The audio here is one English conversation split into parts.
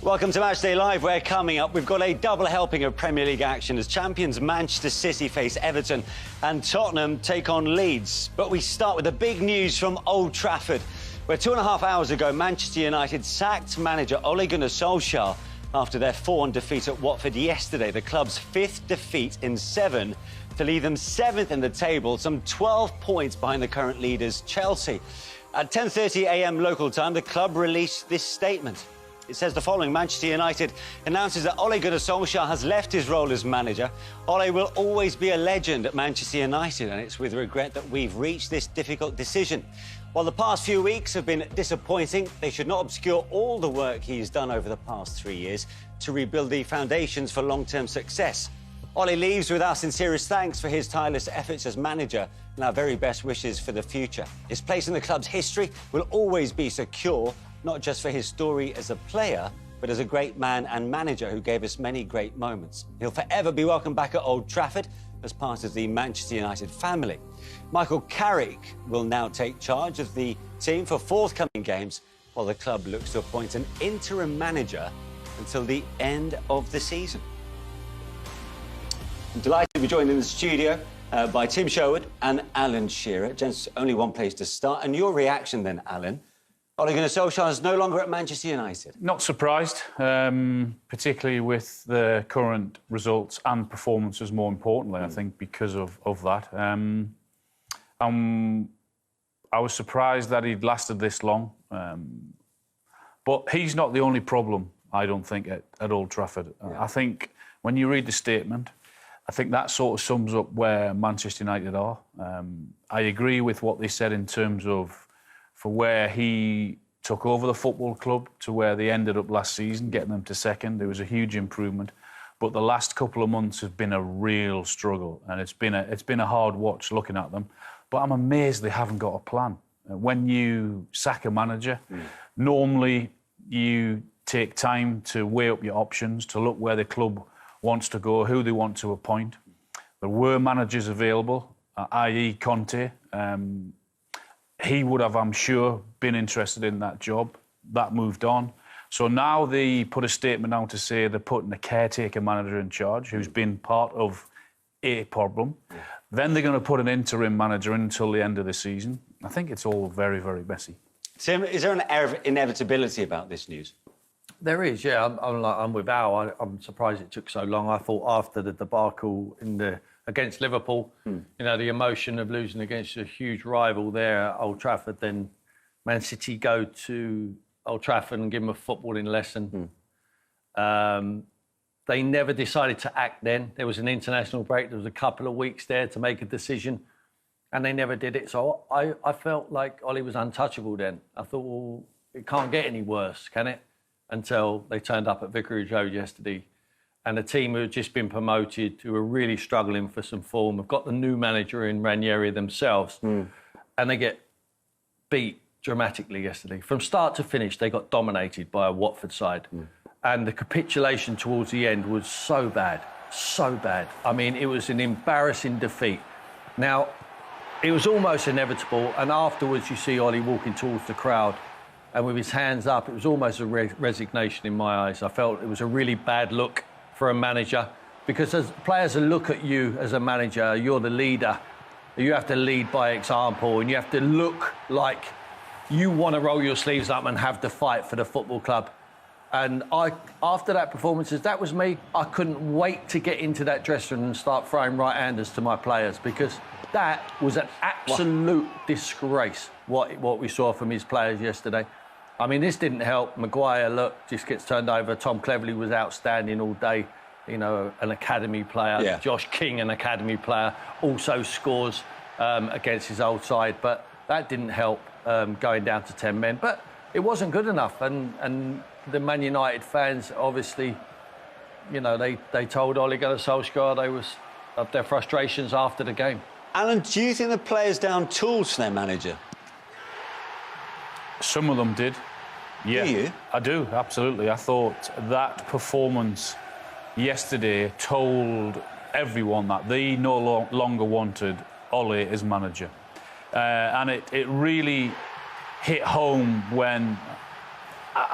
Welcome to Matchday Live, where coming up we've got a double helping of Premier League action as champions Manchester City face Everton and Tottenham take on Leeds. But we start with the big news from Old Trafford, where 2.5 hours ago Manchester United sacked manager Ole Solskjaer after their 4-1 defeat at Watford yesterday, the club's 5th defeat in 7, to leave them 7th in the table, some 12 points behind the current leaders Chelsea. At 10:30 a.m. local time, the club released this statement. It says the following: Manchester United announces that Ole Solskjaer has left his role as manager. Ole will always be a legend at Manchester United, and it's with regret that we've reached this difficult decision. While the past few weeks have been disappointing, they should not obscure all the work he's done over the past 3 years to rebuild the foundations for long-term success. Ole leaves with our sincerest thanks for his tireless efforts as manager and our very best wishes for the future. His place in the club's history will always be secure, not just for his story as a player, but as a great man and manager who gave us many great moments. He'll forever be welcome back at Old Trafford as part of the Manchester United family. Michael Carrick will now take charge of the team for forthcoming games, while the club looks to appoint an interim manager until the end of the season. I'm delighted to be joined in the studio by Tim Sherwood and Alan Shearer. Gents, only one place to start. And your reaction then, Alan? Ole Solskjaer is no longer at Manchester United. Not surprised, particularly with the current results and performances, more importantly, I think, because of that. I was surprised that he'd lasted this long. But he's not the only problem, I don't think, at Old Trafford. Yeah. I think when you read the statement, I think that sort of sums up where Manchester United are. I agree with what they said in terms of for where he took over the football club to where they ended up last season, getting them to second. There was a huge improvement. But the last couple of months have been a real struggle, and it's been a hard watch looking at them. But I'm amazed they haven't got a plan. When you sack a manager, normally you take time to weigh up your options, to look where the club wants to go, who they want to appoint. There were managers available, i.e. Conte. He would have, I'm sure, been interested in that job. That moved on. So now they put a statement out to say they're putting a caretaker manager in charge who's been part of a problem. Yeah. Then they're going to put an interim manager in until the end of the season. I think it's all very, very messy. Tim, is there an air of inevitability about this news? There is, yeah. I'm with Al. I'm surprised it took so long. I thought after the debacle against Liverpool, the emotion of losing against a huge rival there at Old Trafford, then Man City go to Old Trafford and give them a footballing lesson. They never decided to act then. There was an international break. There was a couple of weeks there to make a decision, and they never did it. So I felt like Ole was untouchable then. I thought, well, it can't get any worse, can it? Until they turned up at Vicarage Road yesterday. And a team who had just been promoted, who are really struggling for some form, have got the new manager in Ranieri themselves, and they get beat dramatically yesterday. From start to finish, they got dominated by a Watford side. And the capitulation towards the end was so bad, so bad. I mean, it was an embarrassing defeat. Now, it was almost inevitable, and afterwards you see Ole walking towards the crowd, and with his hands up, it was almost a resignation in my eyes. I felt it was a really bad look for a manager, because as players look at you as a manager, you're the leader. You have to lead by example, and you have to look like you want to roll your sleeves up and have the fight for the football club. And after that performance, that was me. I couldn't wait to get into that dressing room and start throwing right-handers to my players, because that was an absolute disgrace, what we saw from his players yesterday. I mean, this didn't help. Maguire, look, just gets turned over. Tom Cleverley was outstanding all day, an academy player. Yeah. Josh King, an academy player, also scores against his old side. But that didn't help going down to 10 men. But it wasn't good enough. And the Man United fans, obviously, they told Ole Solskjaer they was of their frustrations after the game. Alan, do you think the players down tools for their manager? Some of them did. Yeah, do you? I do, absolutely. I thought that performance yesterday told everyone that they no longer wanted Ole as manager. And it really hit home when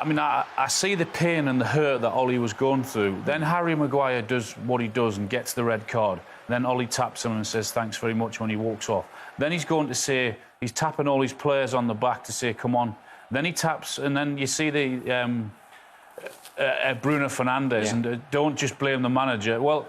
I mean, I see the pain and the hurt that Ole was going through. Then Harry Maguire does what he does and gets the red card. Then Ole taps him and says, thanks very much, when he walks off. Then he's going to say, he's tapping all his players on the back to say, come on. Then he taps, and then you see the Bruno Fernandes, and don't just blame the manager. Well,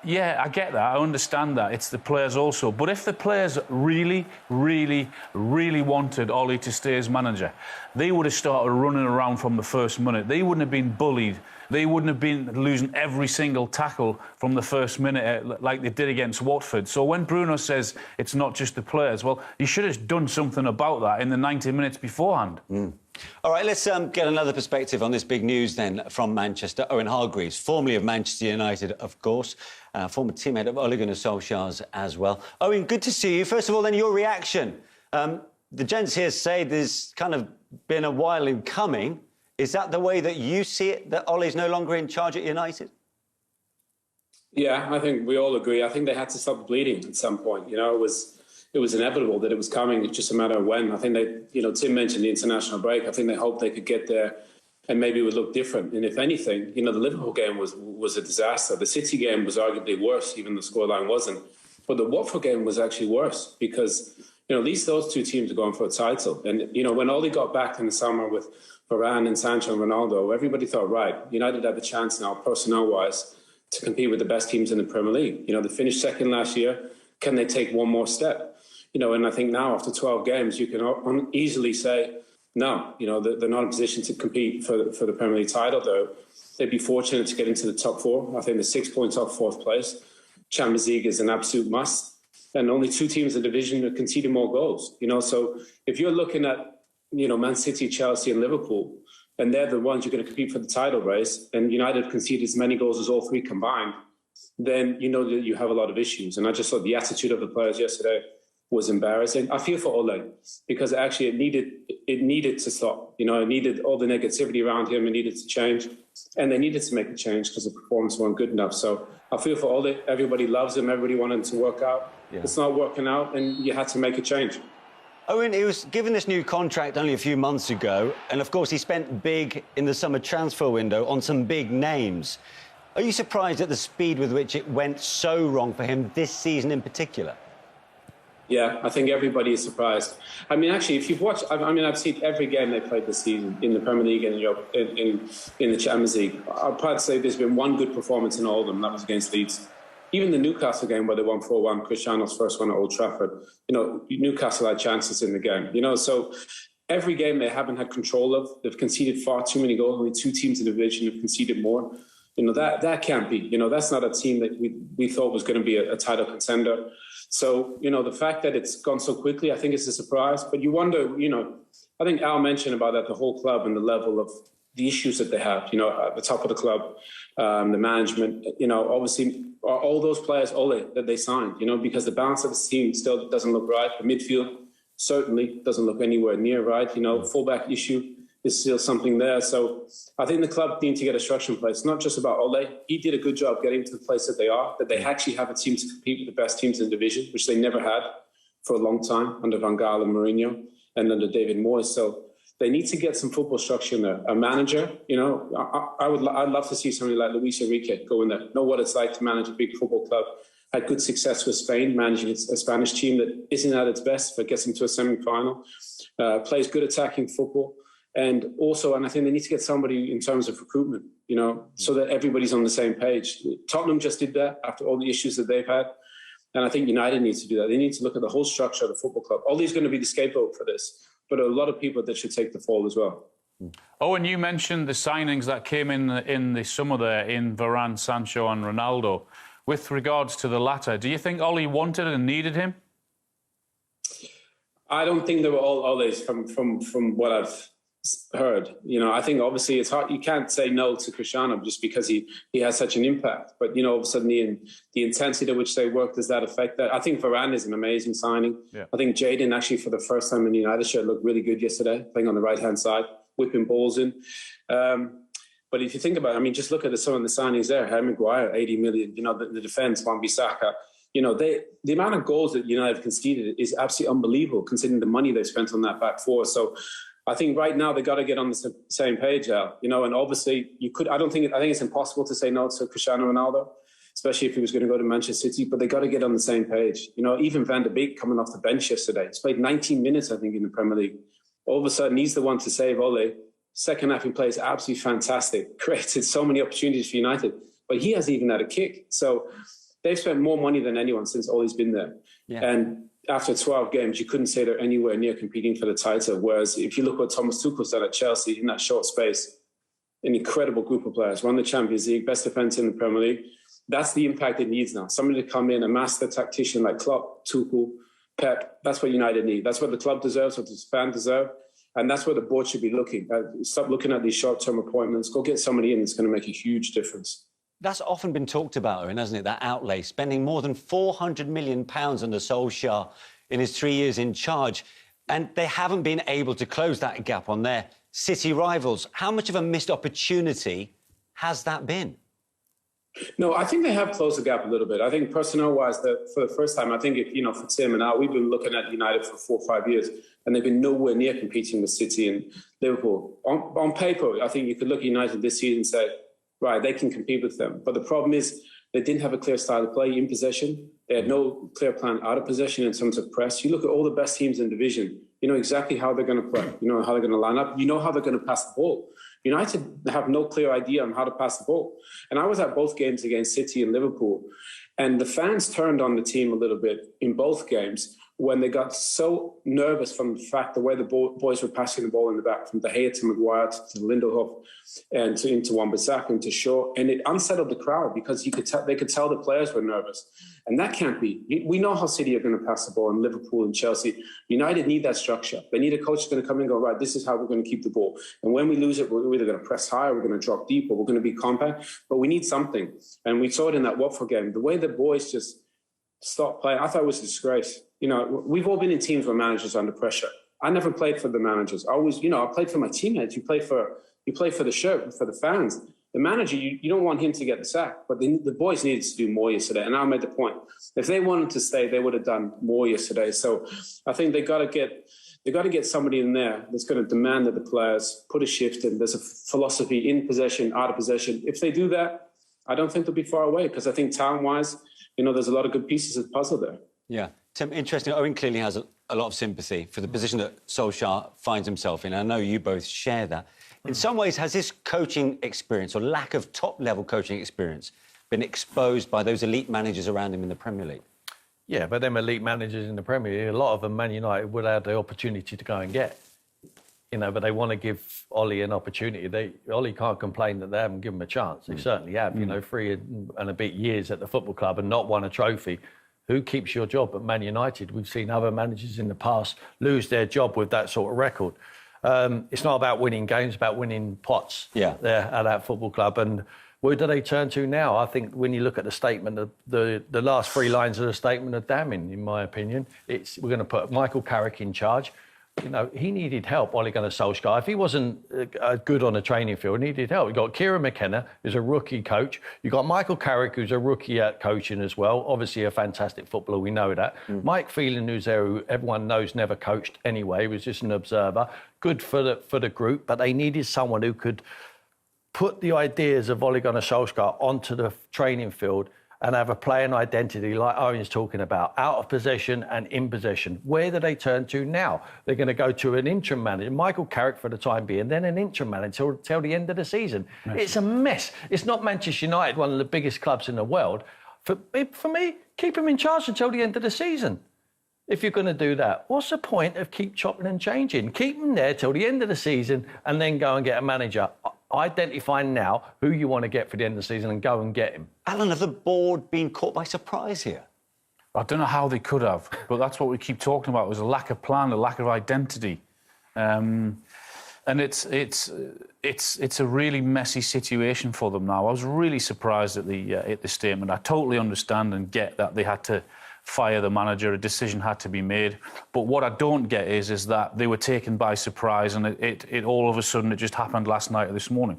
yeah, I get that. I understand that. It's the players also. But if the players really, really, really wanted Ole to stay as manager, they would have started running around from the first minute. They wouldn't have been bullied. They wouldn't have been losing every single tackle from the first minute like they did against Watford. So when Bruno says it's not just the players, well, you should have done something about that in the 90 minutes beforehand. All right, let's get another perspective on this big news then from Manchester. Owen Hargreaves, formerly of Manchester United, of course, former teammate of Ole Solskjaer's as well. Owen, good to see you. First of all, then, your reaction. The gents here say there's kind of been a while in coming. Is that the way that you see it, that Ole's no longer in charge at United? Yeah, I think we all agree. I think they had to stop bleeding at some point. You know, it was inevitable that it was coming. It's just a matter of when. I think they, you know, Tim mentioned the international break. I think they hoped they could get there and maybe it would look different. And if anything, you know, the Liverpool game was a disaster. The City game was arguably worse, even the scoreline wasn't. But the Watford game was actually worse because, you know, at least those two teams are going for a title. And, you know, when Ole got back in the summer with Varane and Sancho and Ronaldo, everybody thought, right, United have a chance now, personnel-wise, to compete with the best teams in the Premier League. You know, they finished second last year. Can they take one more step? You know, and I think now after 12 games, you can easily say, no, you know, they're not in a position to compete for the Premier League title, though. They'd be fortunate to get into the top four. I think the 6 points off fourth place. Champions League is an absolute must. And only two teams in the division have conceded more goals. You know, so if you're looking at, you know, Man City, Chelsea and Liverpool, and they're the ones you're going to compete for the title race, and United conceded as many goals as all three combined, then you know that you have a lot of issues. And I just thought the attitude of the players yesterday was embarrassing. I feel for Ole because actually it needed to stop. You know, it needed all the negativity around him. It needed to change, and they needed to make a change because the performance wasn't good enough. So I feel for Ole. Everybody loves him. Everybody wanted him to work out. Yeah. It's not working out, and you had to make a change. Owen, he was given this new contract only a few months ago, and of course he spent big in the summer transfer window on some big names. Are you surprised at the speed with which it went so wrong for him this season in particular? Yeah, I think everybody is surprised. I mean, actually, if you've watched, I mean, I've seen every game they played this season in the Premier League and in the Champions League. I'll probably say there's been one good performance in all of them. That was against Leeds. Even the Newcastle game where they won 4-1, Cristiano's first one at Old Trafford, you know, Newcastle had chances in the game, you know, so every game they haven't had control of. They've conceded far too many goals. Only two teams in the division have conceded more. You know, that can't be. You know, that's not a team that we thought was going to be a title contender. So, you know, the fact that it's gone so quickly, I think it's a surprise. But you wonder, you know, I think Al mentioned about that, the whole club and the level of the issues that they have, you know, at the top of the club, the management, you know, obviously all those players, Ole, that they signed, you know, because the balance of the team still doesn't look right. The midfield certainly doesn't look anywhere near right. You know, fullback issue is still something there. So I think the club need to get a structure in place. It's not just about Ole. He did a good job getting to the place that they are, that they actually have a team to compete with the best teams in the division, which they never had for a long time under Van Gaal and Mourinho and under David Moyes. So they need to get some football structure in there. A manager, you know, I'd love to see somebody like Luis Enrique go in there, know what it's like to manage a big football club. Had good success with Spain, managing a Spanish team that isn't at its best, but gets into a semi-final, plays good attacking football. And I think they need to get somebody in terms of recruitment, you know, so that everybody's on the same page. Tottenham just did that after all the issues that they've had. And I think United needs to do that. They need to look at the whole structure of the football club. Ole's going to be the scapegoat for this, but a lot of people that should take the fall as well. Owen, you mentioned the signings that came in the summer there in Varane, Sancho and Ronaldo. With regards to the latter, do you think Ole wanted and needed him? I don't think they were all Ole's from what I've heard. You know, I think obviously it's hard. You can't say no to Cristiano just because he has such an impact. But, you know, all of a sudden the intensity to which they work, does that affect that? I think Varane is an amazing signing. Yeah. I think Jadon actually for the first time in the United shirt looked really good yesterday, playing on the right-hand side, whipping balls in. But if you think about it, I mean, just look at some of the signings there. Harry Maguire, 80 million. You know, the defence, Wan-Bissaka. You know, the amount of goals that United have conceded is absolutely unbelievable considering the money they've spent on that back four. So I think right now they got to get on the same page, Al. You know, and obviously you could. I think it's impossible to say no to Cristiano Ronaldo, especially if he was going to go to Manchester City. But they got to get on the same page. You know, even Van der Beek coming off the bench yesterday, he's played 19 minutes, I think, in the Premier League. All of a sudden, he's the one to save Ole. Second half, he plays absolutely fantastic. Created so many opportunities for United, but he hasn't even had a kick. So they've spent more money than anyone since Ole's been there. Yeah. And after 12 games, you couldn't say they're anywhere near competing for the title. Whereas if you look what Thomas Tuchel's done at Chelsea in that short space, an incredible group of players, won the Champions League, best defence in the Premier League. That's the impact it needs now. Somebody to come in, a master tactician like Klopp, Tuchel, Pep. That's what United need. That's what the club deserves, what the fans deserve. And that's where the board should be looking. Stop looking at these short-term appointments. Go get somebody in that's going to make a huge difference. That's often been talked about, Owen, hasn't it? That outlay, spending more than £400 million under Solskjaer in his 3 years in charge. And they haven't been able to close that gap on their City rivals. How much of a missed opportunity has that been? No, I think they have closed the gap a little bit. I think personnel-wise, for the first time, I think, for Tim and I, we've been looking at United for 4 or 5 years, and they've been nowhere near competing with City and Liverpool. On paper, I think you could look at United this season and say, right, they can compete with them. But the problem is they didn't have a clear style of play in possession. They had no clear plan out of possession in terms of press. You look at all the best teams in the division, you know exactly how they're going to play. You know how they're going to line up. You know how they're going to pass the ball. United have no clear idea on how to pass the ball. And I was at both games against City and Liverpool, and the fans turned on the team a little bit in both games when they got so nervous from the fact the way the boys were passing the ball in the back, from De Gea to Maguire to Lindelof and into Wan-Bissaka and to Shaw, and it unsettled the crowd because they could tell the players were nervous. And that can't be. We know how City are going to pass the ball, and Liverpool and Chelsea. United need that structure. They need a coach who's going to come in and go, right, this is how we're going to keep the ball. And when we lose it, we're either going to press high, we're going to drop deep, or we're going to be compact. But we need something. And we saw it in that Watford game. The way the boys just stopped playing, I thought it was a disgrace. You know, we've all been in teams where managers are under pressure. I never played for the managers. I always, I played for my teammates. You play for the shirt, for the fans. The manager, you don't want him to get the sack, but the boys needed to do more yesterday. And I made the point. If they wanted to stay, they would have done more yesterday. So I think they got to get somebody in there that's going to demand that the players put a shift in. There's a philosophy in possession, out of possession. If they do that, I don't think they'll be far away, because I think talent-wise, there's a lot of good pieces of the puzzle there. Yeah. Tim, interesting. Owen clearly has a lot of sympathy for the position that Solskjaer finds himself in. I know you both share that. In some ways, has this coaching experience or lack of top-level coaching experience been exposed by those elite managers around him in the Premier League? Yeah, but them elite managers in the Premier League, a lot of them, Man United, would have the opportunity to go and get. But they want to give Ole an opportunity. Ole can't complain that they haven't given him a chance. They certainly have. 3 and a bit years at the football club and not won a trophy. Who keeps your job at Man United? We've seen other managers in the past lose their job with that sort of record. It's not about winning games, it's about winning pots there at that football club. And where do they turn to now? I think when you look at the statement, the last 3 lines of the statement are damning, in my opinion. We're going to put Michael Carrick in charge. He needed help, Ole Gunnar Solskjaer. If he wasn't good on the training field, he needed help. You've got Kieran McKenna, who's a rookie coach. You've got Michael Carrick, who's a rookie at coaching as well. Obviously a fantastic footballer, we know that. Mike Phelan, who's there, who everyone knows never coached anyway. He was just an observer. Good for the group, but they needed someone who could put the ideas of Ole Gunnar Solskjaer onto the training field and have a playing identity like Owen's talking about, out of possession and in possession. Where do they turn to now? They're going to go to an interim manager, Michael Carrick for the time being, then an interim manager till the end of the season. It's a mess. It's not Manchester United, one of the biggest clubs in the world. For me, keep him in charge until the end of the season. If you're going to do that, what's the point of keep chopping and changing? Keep him there till the end of the season and then go and get a manager. Identify now who you want to get for the end of the season and go and get him. Alan, have the board been caught by surprise here? I don't know how they could have, but that's what we keep talking about, was a lack of plan, a lack of identity. And it's a really messy situation for them now. I was really surprised at the statement. I totally understand and get that they had to fire the manager, a decision had to be made. But what I don't get is that they were taken by surprise and it all of a sudden it just happened last night or this morning.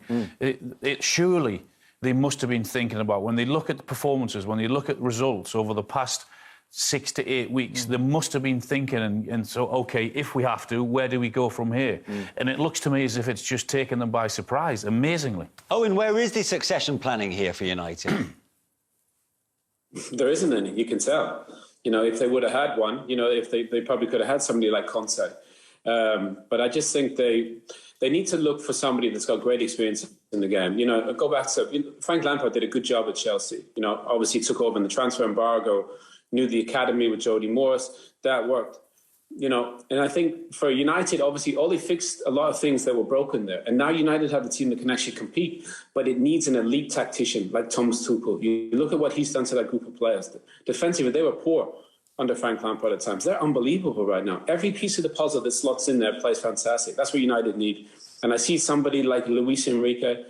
Surely they must have been thinking about, when they look at the performances, when they look at results over the past 6 to 8 weeks. They must have been thinking, and so, OK, if we have to, where do we go from here? And it looks to me as if it's just taken them by surprise, amazingly. Owen, where is the succession planning here for United? There isn't any, you can tell. You know, if they would have had one, you know, if they probably could have had somebody like Conte. But I just think they need to look for somebody that's got great experience in the game. You know, go back to Frank Lampard did a good job at Chelsea. You know, obviously took over in the transfer embargo, knew the academy with Jody Morris. That worked. You know, and I think for United, obviously, Ole fixed a lot of things that were broken there. And now United have a team that can actually compete, but it needs an elite tactician like Thomas Tuchel. You look at what he's done to that group of players. Defensively, they were poor under Frank Lampard at times. They're unbelievable right now. Every piece of the puzzle that slots in there plays fantastic. That's what United need. And I see somebody like Luis Enrique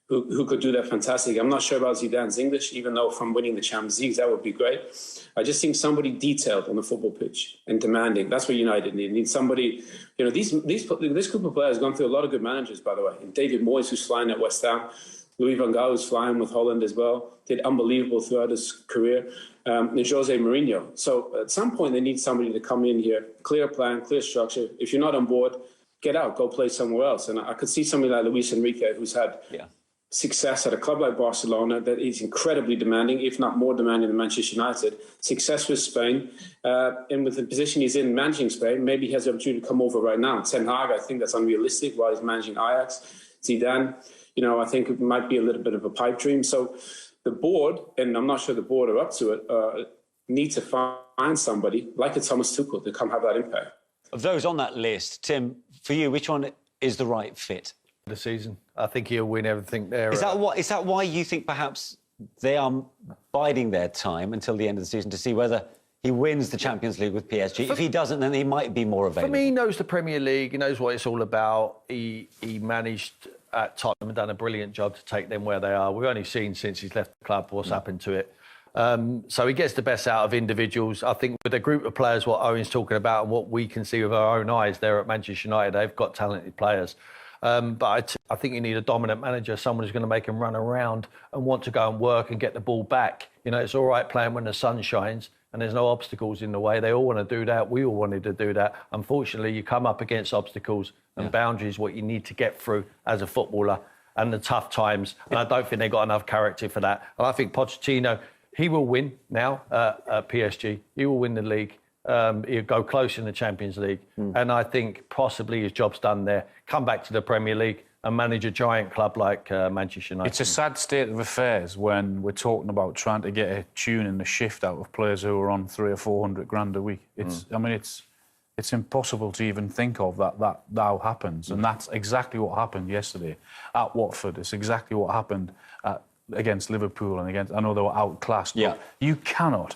who could do that fantastic. I'm not sure about Zidane's English, even though from winning the Champions League, that would be great. I just think somebody detailed on the football pitch and demanding. That's what United need. Need somebody, you know, this group of players has gone through a lot of good managers, by the way. And David Moyes, who's flying at West Ham. Louis van Gaal, who's flying with Holland as well. Did unbelievable throughout his career. And Jose Mourinho. So at some point, they need somebody to come in here, clear plan, clear structure. If you're not on board, get out, go play somewhere else. And I could see somebody like Luis Enrique, who's had success at a club like Barcelona that is incredibly demanding, if not more demanding than Manchester United. Success with Spain, and with the position he's in managing Spain, maybe he has the opportunity to come over right now. Ten Hag, I think that's unrealistic while he's managing Ajax. Zidane, you know, I think it might be a little bit of a pipe dream. So the board, and I'm not sure the board are up to it, need to find somebody like a Thomas Tuchel to come have that impact. Of those on that list, Tim, for you, which one is the right fit? The season. I think he'll win everything there. Is that why you think perhaps they are biding their time until the end of the season to see whether he wins the Champions League with PSG? If he doesn't, then he might be more available. For me, he knows the Premier League. He knows what it's all about. He managed at Tottenham and done a brilliant job to take them where they are. We've only seen since he's left the club what's happened to it. So he gets the best out of individuals. I think with a group of players, what Owen's talking about and what we can see with our own eyes there at Manchester United, they've got talented players. But I think you need a dominant manager, someone who's going to make him run around and want to go and work and get the ball back. You know, it's all right playing when the sun shines and there's no obstacles in the way. They all want to do that. We all wanted to do that. Unfortunately, you come up against obstacles and boundaries, what you need to get through as a footballer, and the tough times. And I don't think they've got enough character for that. And I think Pochettino, he will win now at PSG. He will win the league. He'll go close in the Champions League. And I think possibly his job's done there. Come back to the Premier League and manage a giant club like Manchester United. It's a sad state of affairs when we're talking about trying to get a tune and a shift out of players who are on 300 or 400 grand a week. I mean, it's impossible to even think of that now happens. And that's exactly what happened yesterday at Watford. It's exactly what happened against Liverpool and against, I know they were outclassed, but you cannot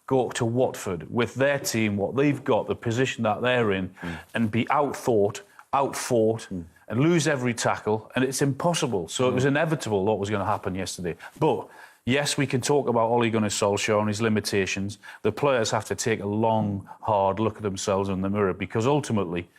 go to Watford with their team, what they've got, the position that they're in, and be outfought, and lose every tackle, and it's impossible. So it was inevitable what was going to happen yesterday. But yes, we can talk about Ole Solskjaer and his limitations. The players have to take a long, hard look at themselves in the mirror, because ultimately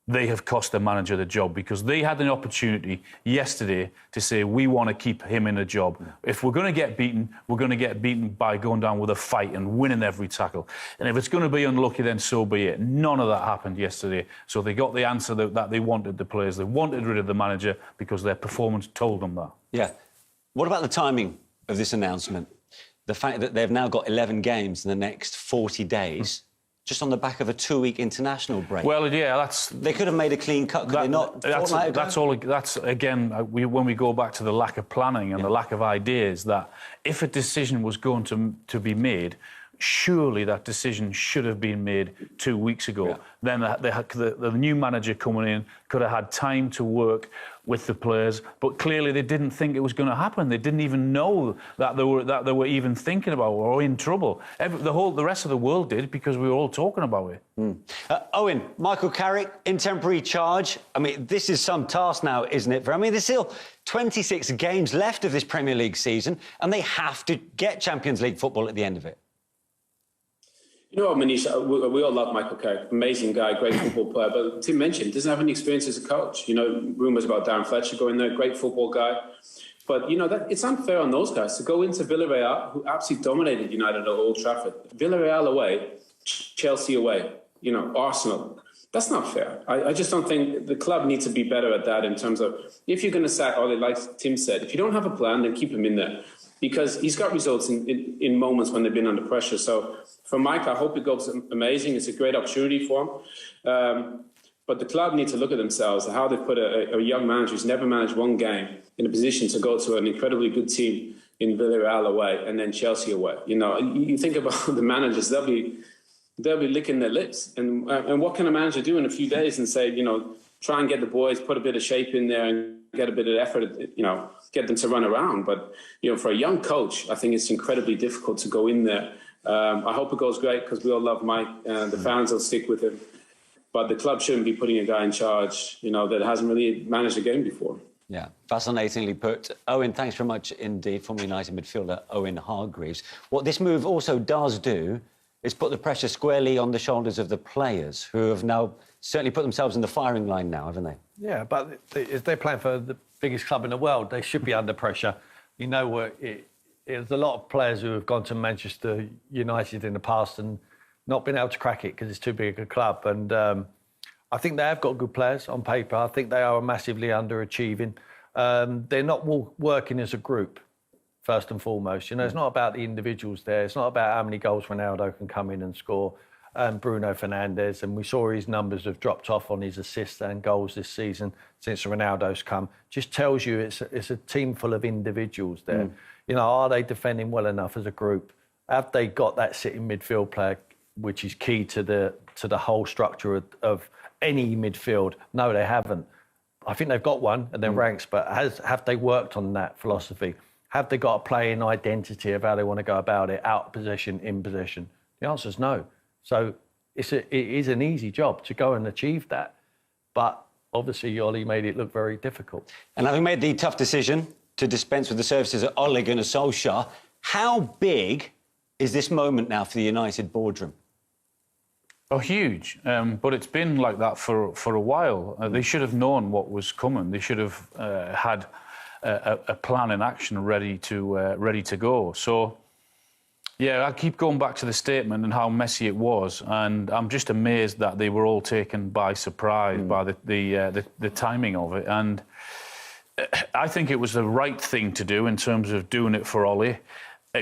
they have cost the manager the job, because they had an opportunity yesterday to say, we want to keep him in a job. If we're going to get beaten, we're going to get beaten by going down with a fight and winning every tackle. And if it's going to be unlucky, then so be it. None of that happened yesterday. So they got the answer that they wanted, the players. They wanted rid of the manager because their performance told them that. Yeah. What about the timing of this announcement? The fact that they've now got 11 games in the next 40 days... just on the back of a 2-week international break. Well, yeah, that's... They could have made a clean cut, could they not? That's again, when we go back to the lack of planning and the lack of ideas, that if a decision was going to be made, surely that decision should have been made 2 weeks ago. Yeah. Then the new manager coming in could have had time to work with the players, but clearly they didn't think it was going to happen. They didn't even know that they were even thinking about it or in trouble. The rest of the world did, because we were all talking about it. Owen, Michael Carrick in temporary charge. I mean, this is some task now, isn't it? I mean, there's still 26 games left of this Premier League season, and they have to get Champions League football at the end of it. You know what, Manish, we all love Michael Carrick. Amazing guy, great football player. But Tim mentioned, doesn't have any experience as a coach. You know, rumours about Darren Fletcher going there, great football guy. But, you know, it's unfair on those guys to go into Villarreal, who absolutely dominated United at Old Trafford. Villarreal away, Chelsea away, you know, Arsenal. That's not fair. I just don't think the club needs to be better at that in terms of, if you're going to sack Ole, like Tim said, if you don't have a plan, then keep him in there. Because he's got results in moments when they've been under pressure. So for Mike, I hope it goes amazing. It's a great opportunity for him. But the club need to look at themselves, how they put a young manager who's never managed one game in a position to go to an incredibly good team in Villarreal away and then Chelsea away. You know, you think about the managers, they'll be licking their lips. And what can a manager do in a few days and say, you know, try and get the boys, put a bit of shape in there and get a bit of effort, you know, get them to run around. But, you know, for a young coach, I think it's incredibly difficult to go in there. I hope it goes great because we all love Mike and the fans will stick with him. But the club shouldn't be putting a guy in charge, you know, that hasn't really managed a game before. Yeah, fascinatingly put. Owen, thanks very much indeed, former United midfielder Owen Hargreaves. What this move also does do is put the pressure squarely on the shoulders of the players, who have now certainly put themselves in the firing line now, haven't they? Yeah, but if they're playing for the biggest club in the world, they should be under pressure. You know, there's a lot of players who have gone to Manchester United in the past and not been able to crack it because it's too big a club. And I think they have got good players on paper. I think they are massively underachieving. They're not working as a group, first and foremost. You know, it's not about the individuals there. It's not about how many goals Ronaldo can come in and score. Bruno Fernandes, and we saw his numbers have dropped off on his assists and goals this season since Ronaldo's come. Just tells you it's a team full of individuals there. You know, are they defending well enough as a group? Have they got that sitting midfield player, which is key to the whole structure of any midfield? No, they haven't. I think they've got one in their ranks, but have they worked on that philosophy? Have they got a playing identity of how they want to go about it, out of possession, in possession? The answer is no. So it is an easy job to go and achieve that. But obviously, Ole made it look very difficult. And having made the tough decision to dispense with the services of Ole Solskjaer, how big is this moment now for the United boardroom? Oh, huge. But it's been like that for a while. They should have known what was coming. They should have had a plan in action ready to go. So, yeah, I keep going back to the statement and how messy it was, and I'm just amazed that they were all taken by surprise by the timing of it. And I think it was the right thing to do in terms of doing it for Ole,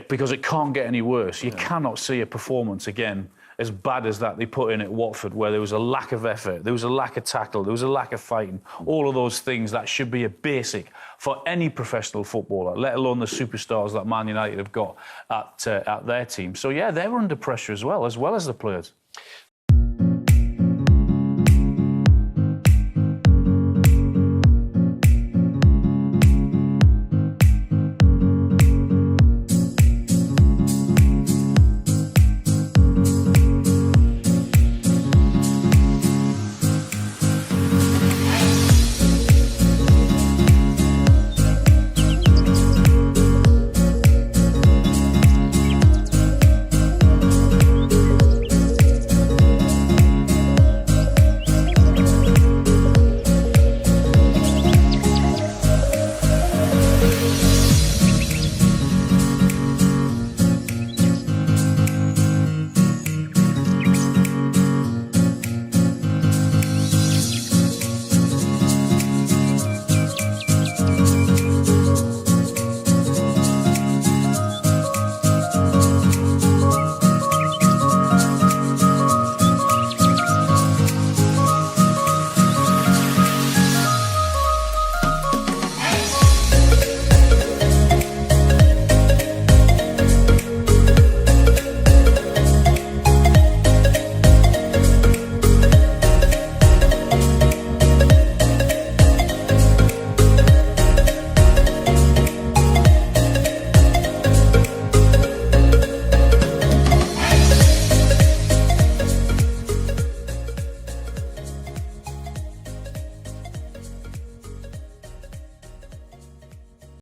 because it can't get any worse. You cannot see a performance again as bad as that they put in at Watford, where there was a lack of effort, there was a lack of tackle, there was a lack of fighting. All of those things that should be a basic for any professional footballer, let alone the superstars that Man United have got at their team. So, yeah, they were under pressure as well as the players.